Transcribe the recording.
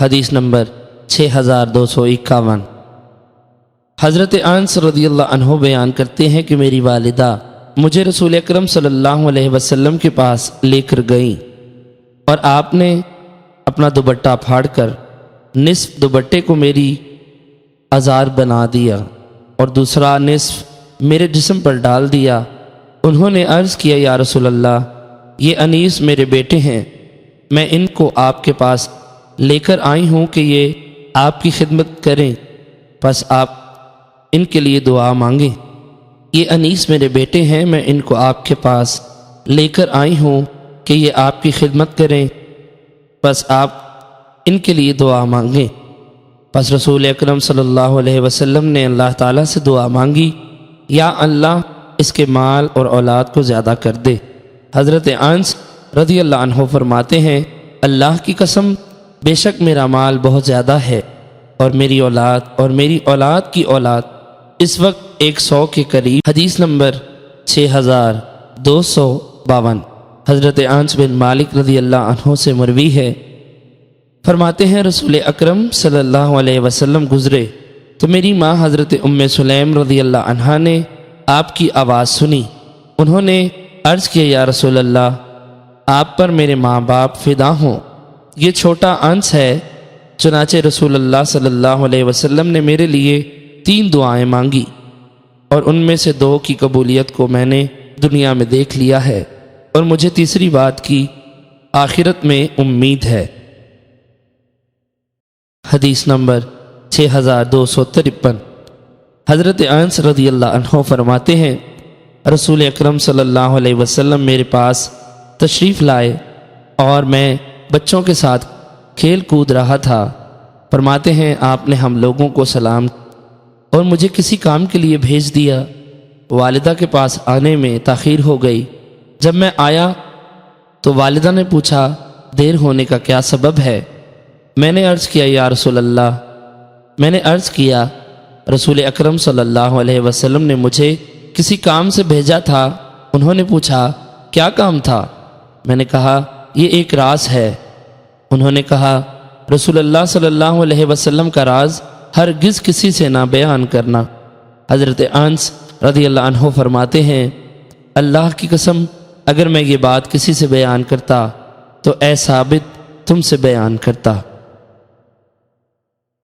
حدیث نمبر 6251۔ حضرت انس رضی اللہ عنہ بیان کرتے ہیں کہ میری والدہ مجھے رسول اکرم صلی اللہ علیہ وسلم کے پاس لے کر گئیں اور آپ نے اپنا دوپٹہ پھاڑ کر نصف دوپٹے کو میری ازار بنا دیا اور دوسرا نصف میرے جسم پر ڈال دیا۔ انہوں نے عرض کیا یا رسول اللہ، یہ انیس میرے بیٹے ہیں، میں ان کو آپ کے پاس لے کر آئی ہوں کہ یہ آپ کی خدمت کریں، پس آپ ان کے لیے دعا مانگیں۔ یہ انیس میرے بیٹے ہیں، میں ان کو آپ کے پاس لے کر آئی ہوں کہ یہ آپ کی خدمت کریں، پس آپ ان کے لیے دعا مانگیں۔ پس رسول اکرم صلی اللہ علیہ وسلم نے اللہ تعالیٰ سے دعا مانگی، یا اللہ اس کے مال اور اولاد کو زیادہ کر دے۔ حضرت انس رضی اللہ عنہ فرماتے ہیں، اللہ کی قسم بے شک میرا مال بہت زیادہ ہے اور میری اولاد کی اولاد اس وقت 100 کے قریب۔ حدیث نمبر 6252۔ حضرت انس بن مالک رضی اللہ عنہ سے مروی ہے، فرماتے ہیں رسول اکرم صلی اللہ علیہ وسلم گزرے تو میری ماں حضرت ام سلیم رضی اللہ عنہا نے آپ کی آواز سنی۔ انہوں نے عرض کیا یا رسول اللہ، آپ پر میرے ماں باپ فدا ہوں، یہ چھوٹا انس ہے۔ چنانچہ رسول اللہ صلی اللہ علیہ وسلم نے میرے لیے 3 دعائیں مانگی اور ان میں سے 2 کی قبولیت کو میں نے دنیا میں دیکھ لیا ہے اور مجھے تیسری بات کی آخرت میں امید ہے۔ حدیث نمبر 6253۔ حضرت انس رضی اللہ عنہ فرماتے ہیں رسول اکرم صلی اللہ علیہ وسلم میرے پاس تشریف لائے اور میں بچوں کے ساتھ کھیل کود رہا تھا۔ فرماتے ہیں آپ نے ہم لوگوں کو سلام اور مجھے کسی کام کے لیے بھیج دیا۔ والدہ کے پاس آنے میں تاخیر ہو گئی۔ جب میں آیا تو والدہ نے پوچھا دیر ہونے کا کیا سبب ہے؟ میں نے عرض کیا یا رسول اللہ، رسول اکرم صلی اللہ علیہ وسلم نے مجھے کسی کام سے بھیجا تھا۔ انہوں نے پوچھا کیا کام تھا؟ میں نے کہا یہ ایک راز ہے۔ انہوں نے کہا رسول اللہ صلی اللہ علیہ وسلم کا راز ہرگز کسی سے نہ بیان کرنا۔ حضرت انس رضی اللہ عنہ فرماتے ہیں اللہ کی قسم اگر میں یہ بات کسی سے بیان کرتا تو اے ثابت تم سے بیان کرتا۔